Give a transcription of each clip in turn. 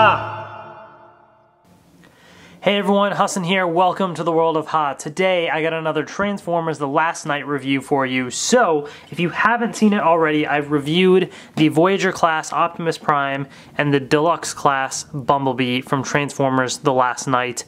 Ha! Hey everyone, Hassan here. Welcome to the world of Ha. Today I got another Transformers The Last Night review for you. So, if you haven't seen it already, I've reviewed the Voyager class Optimus Prime and the Deluxe class Bumblebee from Transformers The Last Night.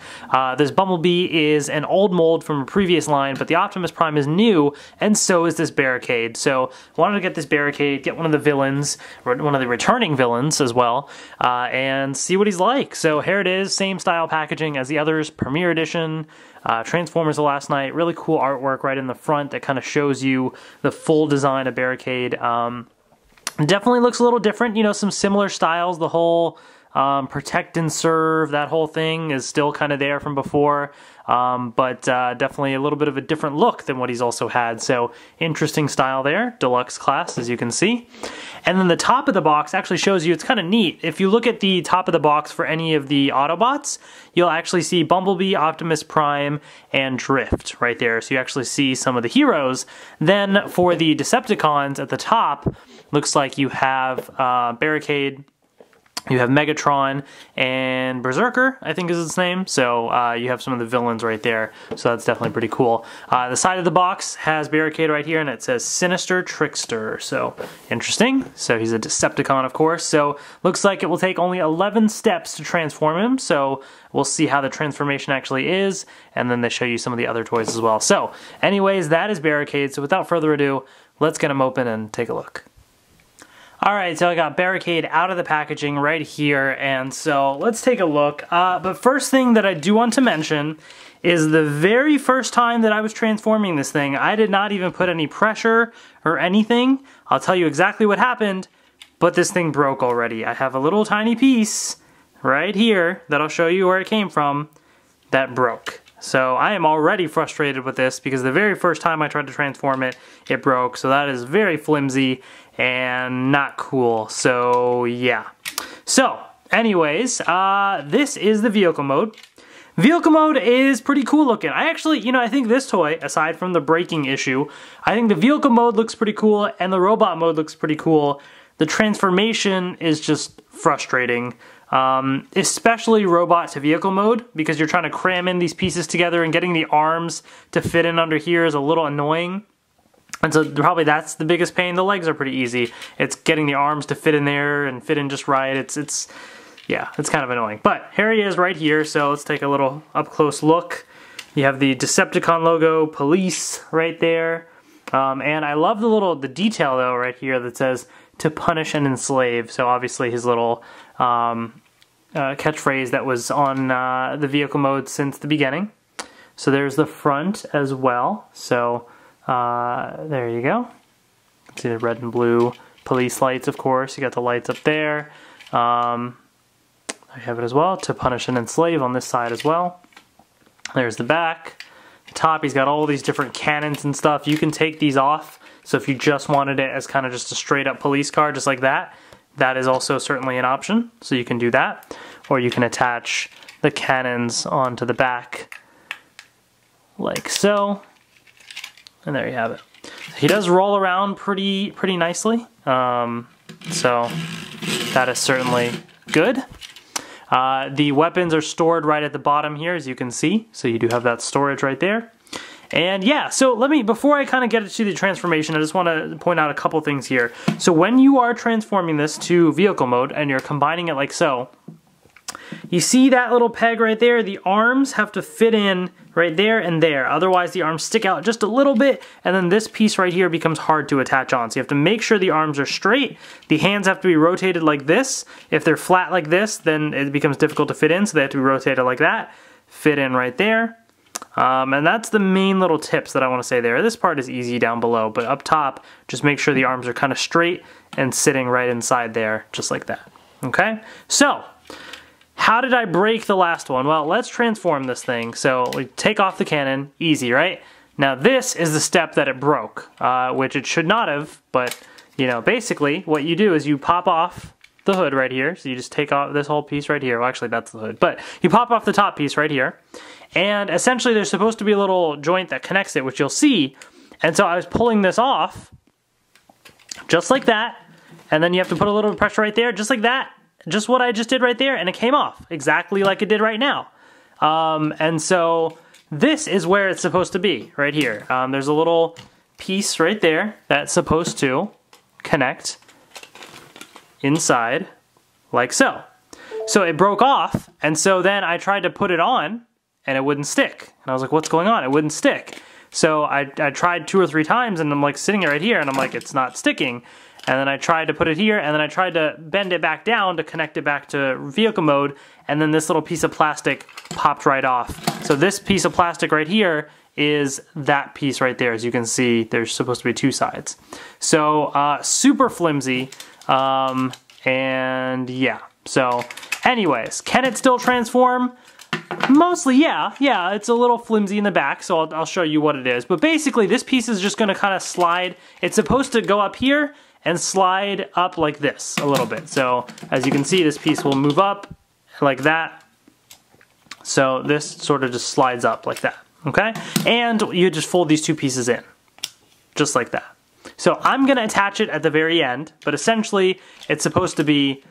This Bumblebee is an old mold from a previous line, but the Optimus Prime is new, and so is this Barricade. So, I wanted to get this Barricade, get one of the villains, or one of the returning villains as well, and see what he's like. So here it is, same style packaging as the others, Premier Edition, Transformers The Last Night, really cool artwork right in the front that kind of shows you the full design of Barricade. Definitely looks a little different, you know, some similar styles, the whole protect and serve, that whole thing is still kind of there from before, but definitely a little bit of a different look than what he's also had. So interesting style there, Deluxe class, as you can see. And then the top of the box actually shows you, it's kind of neat. If you look at the top of the box for any of the Autobots, you'll actually see Bumblebee, Optimus Prime, and Drift right there. So you actually see some of the heroes. Then for the Decepticons at the top, looks like you have Barricade, you have Megatron, and Berserker, I think is its name. So you have some of the villains right there. So that's definitely pretty cool. The side of the box has Barricade right here, and it says Sinister Trickster. So interesting. So he's a Decepticon, of course. So looks like it will take only 11 steps to transform him. So we'll see how the transformation actually is. And then they show you some of the other toys as well. So anyways, that is Barricade. So without further ado, let's get him open and take a look. Alright, so I got Barricade out of the packaging right here, and so let's take a look. But first thing that I do want to mention is the very first time that I was transforming this thing, I did not even put any pressure or anything. I'll tell you exactly what happened, but this thing broke already. I have a little tiny piece right here that I'll show you where it came from that broke. So I am already frustrated with this because the very first time I tried to transform it, it broke. So that is very flimsy and not cool. So yeah. So anyways, this is the vehicle mode. Vehicle mode is pretty cool looking. I actually, you know, I think this toy, aside from the braking issue, I think the vehicle mode looks pretty cool and the robot mode looks pretty cool. The transformation is just frustrating. Especially robot to vehicle mode, because you're trying to cram in these pieces together and getting the arms to fit in under here is a little annoying. And so probably that's the biggest pain. The legs are pretty easy. It's getting the arms to fit in there and fit in just right. Yeah, it's kind of annoying. But here he is right here, so let's take a little up close look. You have the Decepticon logo, police right there. And I love the detail though right here that says to punish and enslave. So obviously his little catchphrase that was on the vehicle mode since the beginning. So there's the front as well. So there you go. See the red and blue police lights, of course. You got the lights up there. I have it as well, to punish and enslave on this side as well. There's the back. The top, he's got all these different cannons and stuff. You can take these off. So if you just wanted it as kind of just a straight up police car, just like that, that is also certainly an option. So you can do that. Or you can attach the cannons onto the back like so. And there you have it. He does roll around pretty nicely. So that is certainly good. The weapons are stored right at the bottom here, as you can see. So you do have that storage right there. And yeah, so before I kind of get to the transformation, I just want to point out a couple things here. So when you are transforming this to vehicle mode and you're combining it like so, you see that little peg right there? The arms have to fit in right there and there. Otherwise the arms stick out just a little bit, and then this piece right here becomes hard to attach on. So you have to make sure the arms are straight. The hands have to be rotated like this. If they're flat like this, then it becomes difficult to fit in, so they have to be rotated like that. Fit in right there. And that's the main little tips that I want to say there. This part is easy down below, but up top, just make sure the arms are kind of straight and sitting right inside there, just like that. Okay? So, how did I break the last one? Well, let's transform this thing. So, we take off the cannon, easy, right? Now this is the step that it broke, which it should not have, but, you know, basically, what you do is you pop off the hood right here. So you just take off this whole piece right here. Well, actually, that's the hood. But you pop off the top piece right here. And essentially, there's supposed to be a little joint that connects it, which you'll see. And so I was pulling this off, just like that. And then you have to put a little pressure right there, just like that. just what I just did right there, and it came off exactly like it did right now. And so this is where it's supposed to be, right here. There's a little piece right there that's supposed to connect inside like so. So it broke off, and so then I tried to put it on, and it wouldn't stick. And I was like, what's going on? It wouldn't stick. So I tried 2 or 3 times, and I'm like sitting right here, and I'm like, it's not sticking. And then I tried to put it here, and then I tried to bend it back down to connect it back to vehicle mode, and then this little piece of plastic popped right off. So this piece of plastic right here is that piece right there. As you can see, there's supposed to be 2 sides. So super flimsy, and yeah. So anyways, can it still transform? Mostly, yeah. Yeah, it's a little flimsy in the back, so I'll show you what it is. But basically, this piece is just gonna kind of slide. It's supposed to go up here and slide up like this a little bit. So as you can see, this piece will move up like that. So this sort of just slides up like that, okay? And you just fold these 2 pieces in, just like that. So I'm gonna attach it at the very end, but essentially it's supposed to be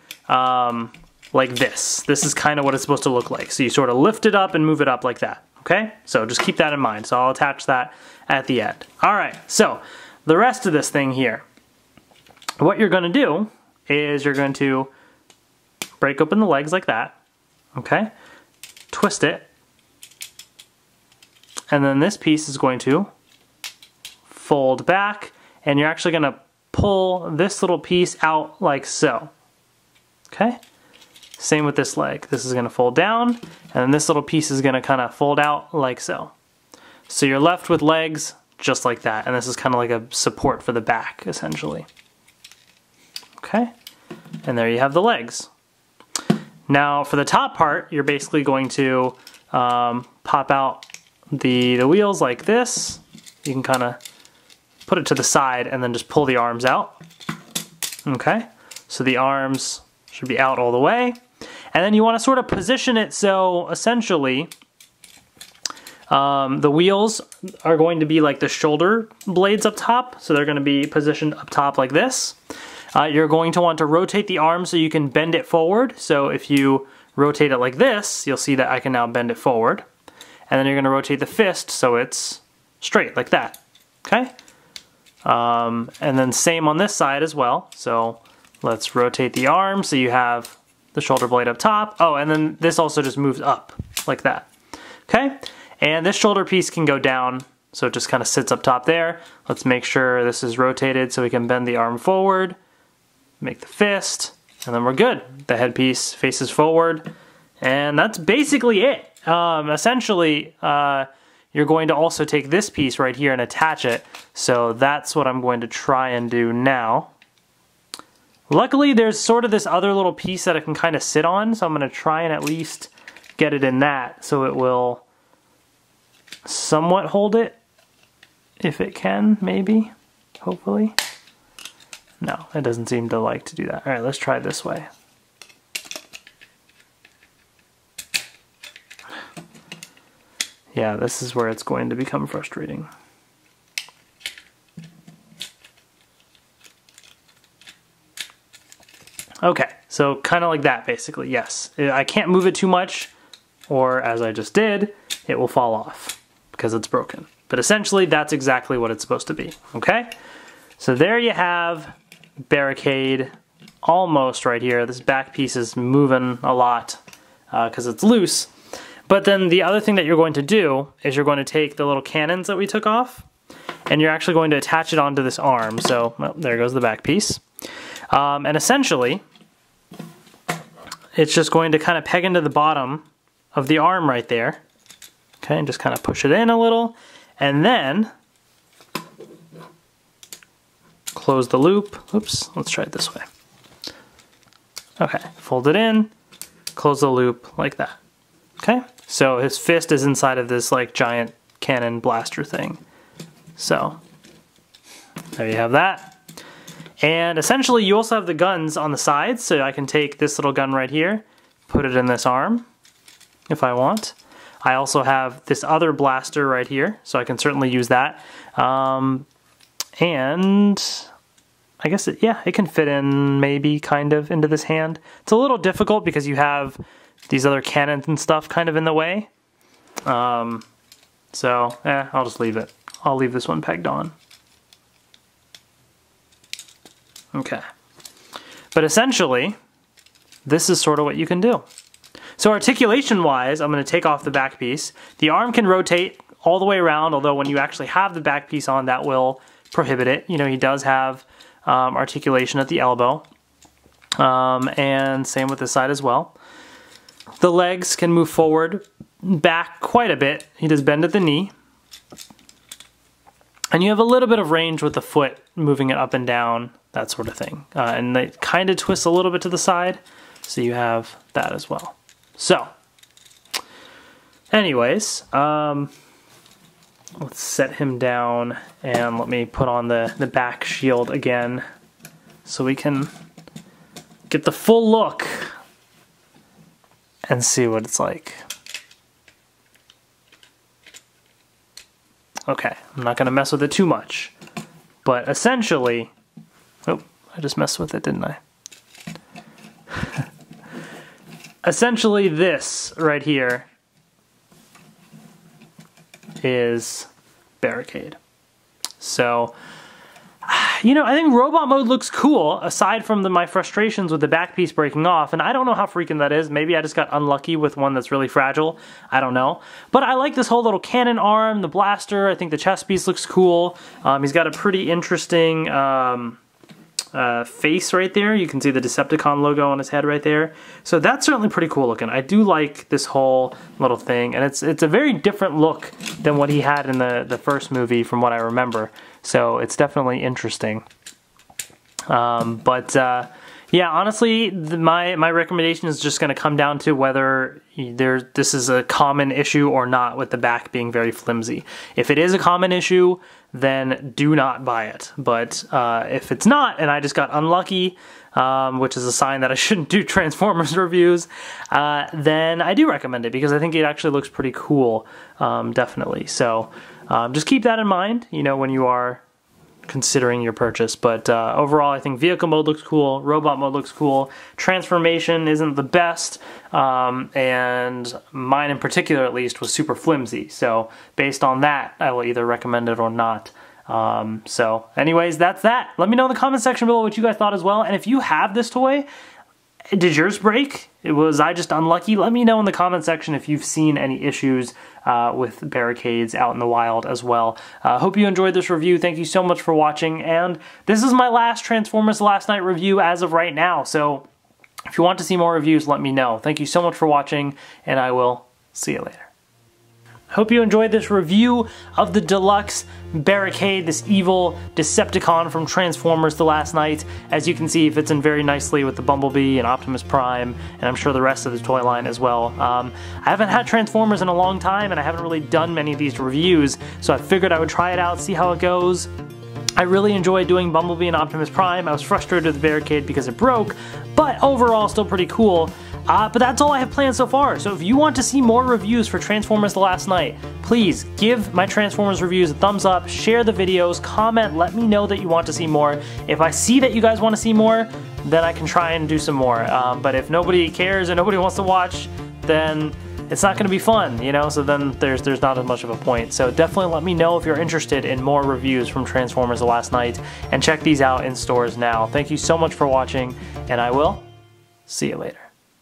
like this. This is kind of what it's supposed to look like. So you sort of lift it up and move it up like that, okay? So just keep that in mind. So I'll attach that at the end. All right, so the rest of this thing here, what you're gonna do is you're going to break open the legs like that, okay? Twist it, and then this piece is going to fold back, and you're actually gonna pull this little piece out like so, okay? Same with this leg. This is gonna fold down, and then this little piece is gonna kind of fold out like so. So you're left with legs just like that, and this is kind of like a support for the back, essentially. Okay, and there you have the legs. Now for the top part, you're basically going to pop out the wheels like this. You can kind of put it to the side and then just pull the arms out. Okay, so the arms should be out all the way. And then you want to sort of position it so essentially the wheels are going to be like the shoulder blades up top. So they're going to be positioned up top like this. You're going to want to rotate the arm so you can bend it forward. So if you rotate it like this, you'll see that I can now bend it forward. And then you're going to rotate the fist so it's straight like that. Okay? And then same on this side as well. So let's rotate the arm so you have the shoulder blade up top. Oh, and then this also just moves up like that. Okay? And this shoulder piece can go down, so it just kind of sits up top there. Let's make sure this is rotated so we can bend the arm forward, make the fist, and then we're good. The headpiece faces forward, and that's basically it. Essentially, you're going to also take this piece right here and attach it, so that's what I'm going to try and do now. Luckily, there's sort of this other little piece that I can kind of sit on, so I'm going to try and at least get it in that so it will somewhat hold it, if it can, maybe, hopefully. No, it doesn't seem to like to do that. All right, let's try it this way. Yeah, this is where it's going to become frustrating. Okay, so kind of like that, basically, yes. I can't move it too much, or as I just did, it will fall off because it's broken. But essentially, that's exactly what it's supposed to be, okay? So there you have Barricade, almost right here. This back piece is moving a lot because it's loose. But then the other thing that you're going to do is you're going to take the little cannons that we took off, and you're actually going to attach it onto this arm. So, well, there goes the back piece. And essentially, it's just going to kind of peg into the bottom of the arm right there. Okay, and just kind of push it in a little, and then close the loop. Oops, let's try it this way. Okay, fold it in, close the loop like that. Okay, so his fist is inside of this like giant cannon blaster thing. So there you have that. And essentially you also have the guns on the sides, so I can take this little gun right here, put it in this arm if I want. I also have this other blaster right here, so I can certainly use that. And I guess, yeah, it can fit in maybe kind of into this hand. It's a little difficult because you have these other cannons and stuff kind of in the way. I'll just leave it. I'll leave this one pegged on. Okay. But essentially, this is sort of what you can do. So articulation-wise, I'm going to take off the back piece. The arm can rotate all the way around, although when you actually have the back piece on, that will prohibit it. You know, he does have articulation at the elbow. And same with this side as well. The legs can move forward, back quite a bit. He does bend at the knee. And you have a little bit of range with the foot, moving it up and down, that sort of thing. And it kind of twists a little bit to the side, so you have that as well. So, anyways, let's set him down and let me put on the back shield again so we can get the full look and see what it's like. Okay, I'm not going to mess with it too much, but essentially, oh, I just messed with it, didn't I? Essentially this right here is Barricade. So, you know, I think robot mode looks cool, aside from my frustrations with the back piece breaking off, and I don't know how freaking that is. Maybe I just got unlucky with one that's really fragile. I don't know. But I like this whole little cannon arm, the blaster. I think the chest piece looks cool. He's got a pretty interesting face right there. You can see the Decepticon logo on his head right there. So that's certainly pretty cool looking. I do like this whole little thing, and it's a very different look than what he had in the first movie from what I remember. So it's definitely interesting. Yeah, honestly, my recommendation is just going to come down to whether this is a common issue or not with the back being very flimsy. If it is a common issue, then do not buy it. But if it's not, and I just got unlucky, which is a sign that I shouldn't do Transformers reviews, then I do recommend it because I think it actually looks pretty cool, definitely. So just keep that in mind, you know, when you are considering your purchase. But overall, I think vehicle mode looks cool, robot mode looks cool, transformation isn't the best, and mine in particular at least was super flimsy. So based on that, I will either recommend it or not. So anyways, that's that. Let me know in the comment section below what you guys thought as well, and if you have this toy, did yours break? Was I just unlucky? Let me know in the comment section if you've seen any issues with Barricades out in the wild as well. Hope you enjoyed this review. Thank you so much for watching, and this is my last Transformers Last Night review as of right now, so if you want to see more reviews, let me know. Thank you so much for watching, and I will see you later. Hope you enjoyed this review of the Deluxe Barricade, this evil Decepticon from Transformers The Last Night. As you can see, it fits in very nicely with the Bumblebee and Optimus Prime, and I'm sure the rest of the toy line as well. I haven't had Transformers in a long time, and I haven't really done many of these reviews, so I figured I would try it out, see how it goes. I really enjoyed doing Bumblebee and Optimus Prime. I was frustrated with the Barricade because it broke, but overall still pretty cool. But that's all I have planned so far, so if you want to see more reviews for Transformers The Last Night, please give my Transformers reviews a thumbs up, share the videos, comment, let me know that you want to see more. If I see that you guys want to see more, then I can try and do some more. But if nobody cares and nobody wants to watch, then it's not going to be fun, you know, so then there's not as much of a point. So definitely let me know if you're interested in more reviews from Transformers The Last Night, and check these out in stores now. Thank you so much for watching, and I will see you later.